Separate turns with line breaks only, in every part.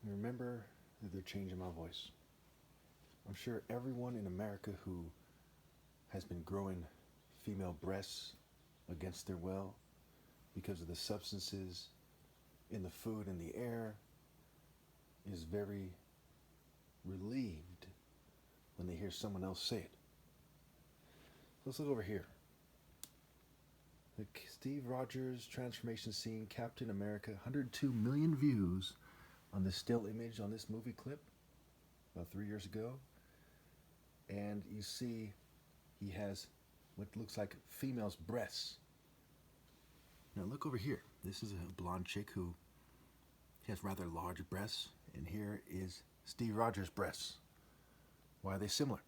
Remember that they're changing my voice. I'm sure everyone in America who has been growing female breasts against their will because of the substances in the food and the air is very relieved when they hear someone else say it. Let's look over here. The Steve Rogers transformation scene, Captain America, 102 million views on this still image on this movie clip about 3 years ago. And you see he has what looks like female's breasts. Now look over here. This is a blonde chick who has rather large breasts, and here is Steve Rogers' breasts. Why are they similar?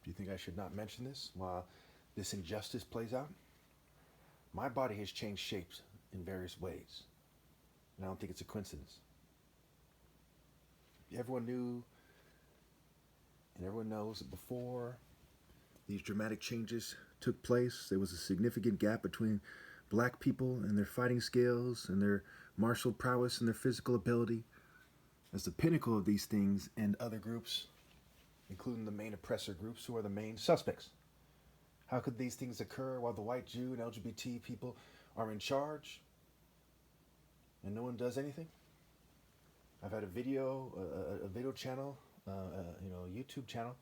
Do you think I should not mention this while this injustice plays out? My body has changed shapes in various ways, and I don't think it's a coincidence. Everyone knew, and everyone knows that before these dramatic changes took place, there was a significant gap between black people and their fighting skills and their martial prowess and their physical ability as the pinnacle of these things, and other groups, including the main oppressor groups who are the main suspects. How could these things occur while the white Jew and LGBT people are in charge and no one does anything? I've had a video channel, a YouTube channel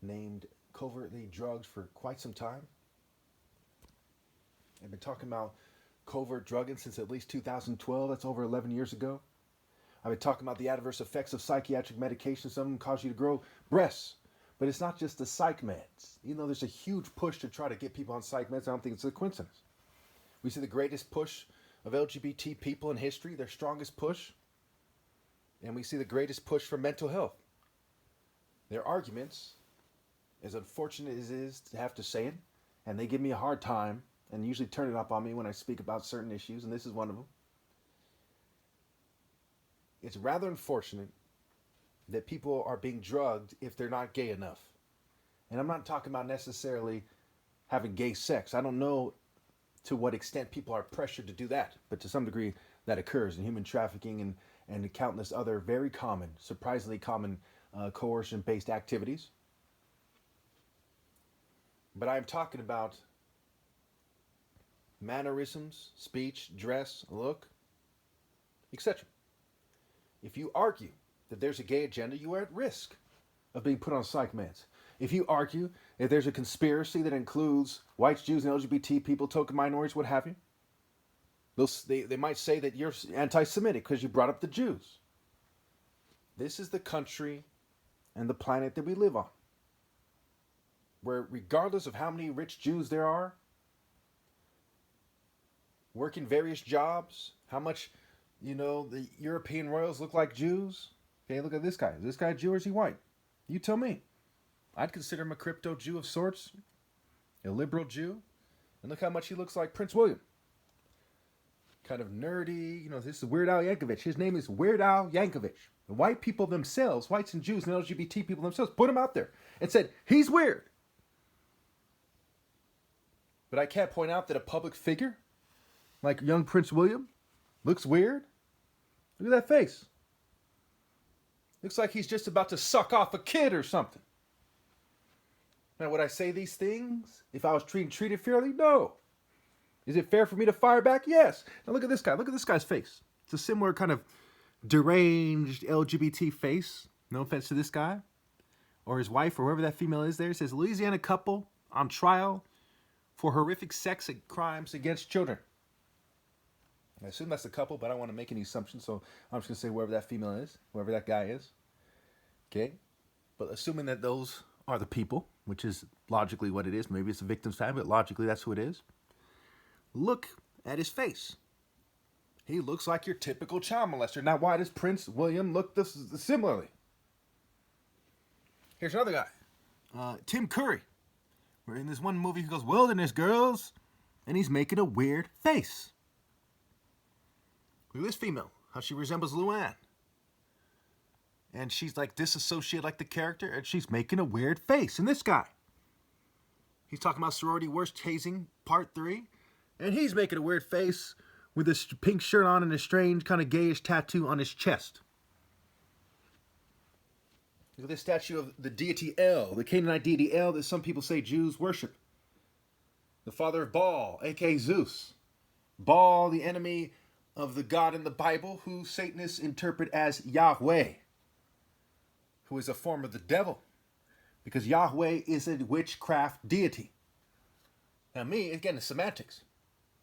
named Covertly Drugs for quite some time. I've been talking about covert drugging since at least 2012. That's over 11 years ago. I've been talking about the adverse effects of psychiatric medications. Some of them cause you to grow breasts. But it's not just the psych meds. You know, there's a huge push to try to get people on psych meds. I don't think it's a coincidence. We see the greatest push of LGBT people in history, their strongest push. And we see the greatest push for mental health. Their arguments, as unfortunate as it is to have to say it, and they give me a hard time and usually turn it up on me when I speak about certain issues, and this is one of them. It's rather unfortunate that people are being drugged if they're not gay enough. And I'm not talking about necessarily having gay sex. I don't know to what extent people are pressured to do that, but to some degree that occurs in human trafficking and countless other very common, surprisingly common coercion-based activities. But I'm talking about mannerisms, speech, dress, look, etc. If you argue that there's a gay agenda, you are at risk of being put on psych meds. If you argue that there's a conspiracy that includes whites, Jews, and LGBT people, token minorities, what have you, they might say that you're anti-Semitic because you brought up the Jews. This is the country and the planet that we live on, where regardless of how many rich Jews there are, working various jobs, how much, the European royals look like Jews. Okay, look at this guy. Is this guy Jew or is he white? You tell me. I'd consider him a crypto Jew of sorts, a liberal Jew. And look how much he looks like Prince William. Kind of nerdy. This is Weird Al Yankovic. His name is Weird Al Yankovic. The white people themselves, whites and Jews and LGBT people themselves, put him out there and said, he's weird. But I can't point out that a public figure like young Prince William looks weird. Look at that face. Looks like he's just about to suck off a kid or something. Now, would I say these things if I was treated fairly? No. Is it fair for me to fire back? Yes. Now look at this guy. Look at this guy's face. It's a similar kind of deranged LGBT face. No offense to this guy or his wife or whoever that female is there. It says Louisiana couple on trial for horrific sex and crimes against children. I assume that's a couple, but I don't want to make any assumptions, so I'm just going to say whoever that female is, whoever that guy is. Okay? But assuming that those are the people, which is logically what it is, maybe it's the victim's family, but logically that's who it is. Look at his face. He looks like your typical child molester. Now, why does Prince William look this similarly? Here's another guy. Tim Curry. We're in this one movie, he goes, Wilderness Girls, and he's making a weird face. Look at this female, how she resembles Luann. And she's like disassociated like the character, and she's making a weird face. And this guy, he's talking about sorority worst hazing, part 3, and he's making a weird face with this pink shirt on and a strange kind of gayish tattoo on his chest. Look at this statue of the deity El, the Canaanite deity El that some people say Jews worship. The father of Baal, aka Zeus. Baal, the enemy of the God in the Bible, who Satanists interpret as Yahweh, who is a form of the devil, because Yahweh is a witchcraft deity. Now me, again, the semantics.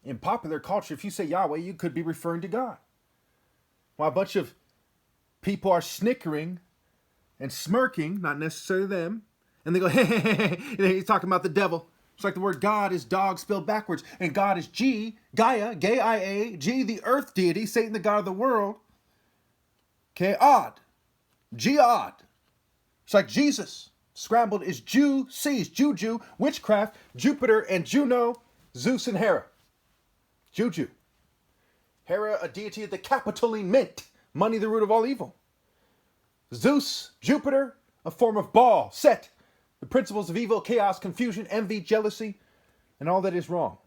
In popular culture, if you say Yahweh, you could be referring to God. While a bunch of people are snickering and smirking, not necessarily them, and they go, hey, hey, hey, he's talking about the devil. It's like the word God is dog spelled backwards, and God is G, Gaia, G-I-A, G, the earth deity, Satan, the God of the world. Okay, odd, G-odd. It's like Jesus. Scrambled is Jew, sees, Juju, witchcraft, Jupiter and Juno, Zeus and Hera. Juju. Hera, a deity of the Capitoline Mint, money the root of all evil. Zeus, Jupiter, a form of Baal, Set, the principles of evil, chaos, confusion, envy, jealousy, and all that is wrong.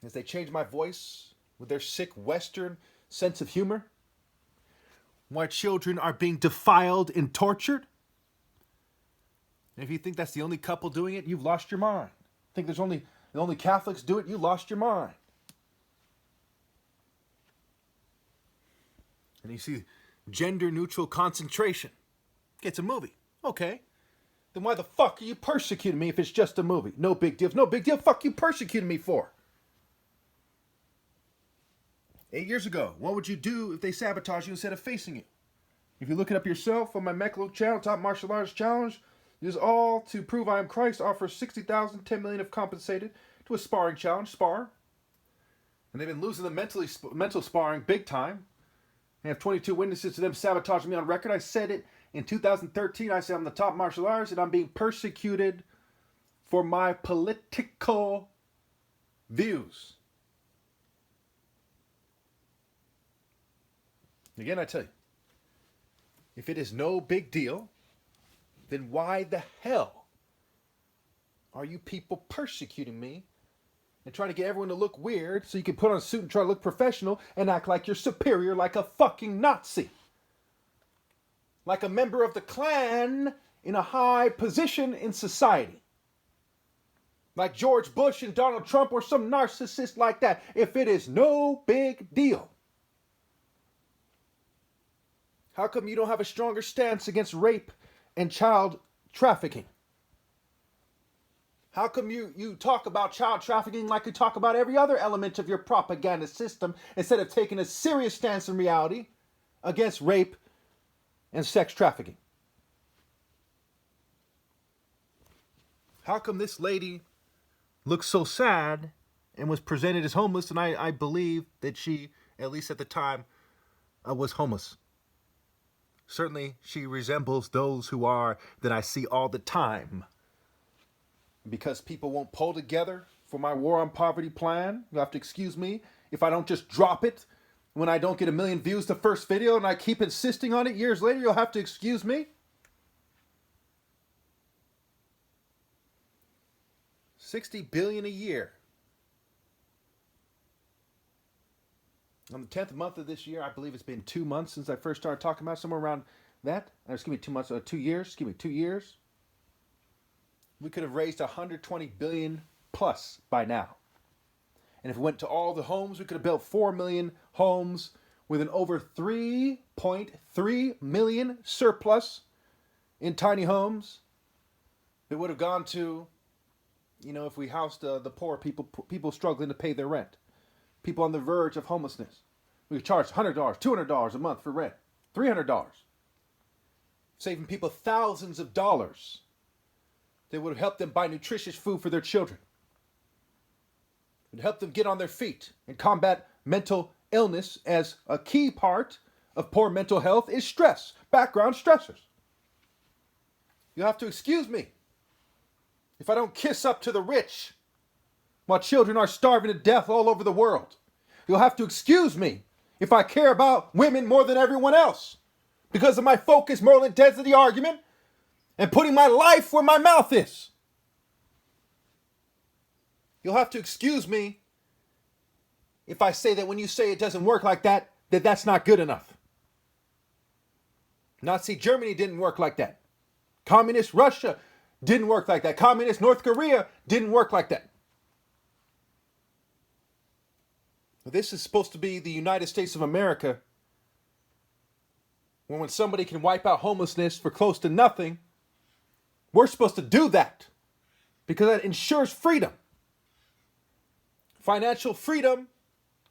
As they change my voice with their sick Western sense of humor, why children are being defiled and tortured. And if you think that's the only couple doing it, you've lost your mind. Think there's only Catholics do it, you lost your mind. And you see gender neutral concentration. It's a movie. Okay. Then why the fuck are you persecuting me if it's just a movie? No big deal. No big deal. Fuck you persecuting me for? 8 years ago, what would you do if they sabotage you instead of facing you? If you look it up yourself on my Meklo channel, Top Martial Arts Challenge, it is all to prove I am Christ. Offers 60,000, 10 million if compensated to a sparring challenge. Spar. And they've been losing the mental sparring big time. I have 22 witnesses to them sabotaging me on record. I said it in 2013. I said I'm the top martial artist and I'm being persecuted for my political views. Again, I tell you, if it is no big deal, then why the hell are you people persecuting me and trying to get everyone to look weird so you can put on a suit and try to look professional and act like you're superior like a fucking Nazi? Like a member of the Klan in a high position in society. Like George Bush and Donald Trump or some narcissist like that. If it is no big deal. How come you don't have a stronger stance against rape and child trafficking? How come you talk about child trafficking like you talk about every other element of your propaganda system instead of taking a serious stance in reality against rape and sex trafficking? How come this lady looks so sad and was presented as homeless, and I believe that she, at least at the time, was homeless? Certainly, she resembles those who are that I see all the time. Because people won't pull together for my war on poverty plan, you'll have to excuse me if I don't just drop it when I don't get 1 million views the first video and I keep insisting on it years later. You'll have to excuse me. $60 billion a year. On the 10th month of this year, I believe it's been 2 months since I first started talking about it, somewhere around that. Excuse me, 2 months, 2 years. Excuse me, 2 years. We could have raised 120 billion plus by now. And if we went to all the homes, we could have built 4 million homes with an over 3.3 million surplus in tiny homes. It would have gone to, if we housed the poor people struggling to pay their rent. People on the verge of homelessness. We could charge $100, $200 a month for rent. $300. Saving people thousands of dollars. They would have helped them buy nutritious food for their children. It would help them get on their feet and combat mental illness, as a key part of poor mental health is stress, background stressors. You'll have to excuse me if I don't kiss up to the rich while children are starving to death all over the world. You'll have to excuse me if I care about women more than everyone else because of my focused moral intensity argument and putting my life where my mouth is. You'll have to excuse me if I say that when you say it doesn't work like that, that's not good enough. Nazi Germany didn't work like that. Communist Russia didn't work like that. Communist North Korea didn't work like that. This is supposed to be the United States of America, when somebody can wipe out homelessness for close to nothing, we're supposed to do that because that ensures freedom. Financial freedom,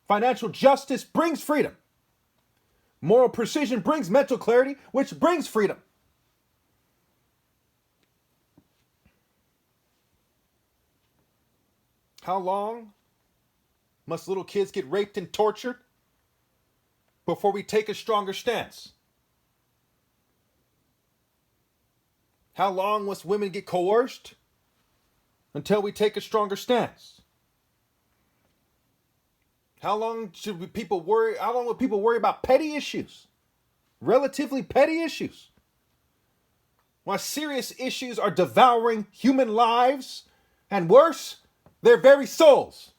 financial justice brings freedom. Moral precision brings mental clarity, which brings freedom. How long must little kids get raped and tortured before we take a stronger stance? How long must women get coerced until we take a stronger stance? How long should people worry? How long will people worry about petty issues? Relatively petty issues. While serious issues are devouring human lives and worse, their very souls.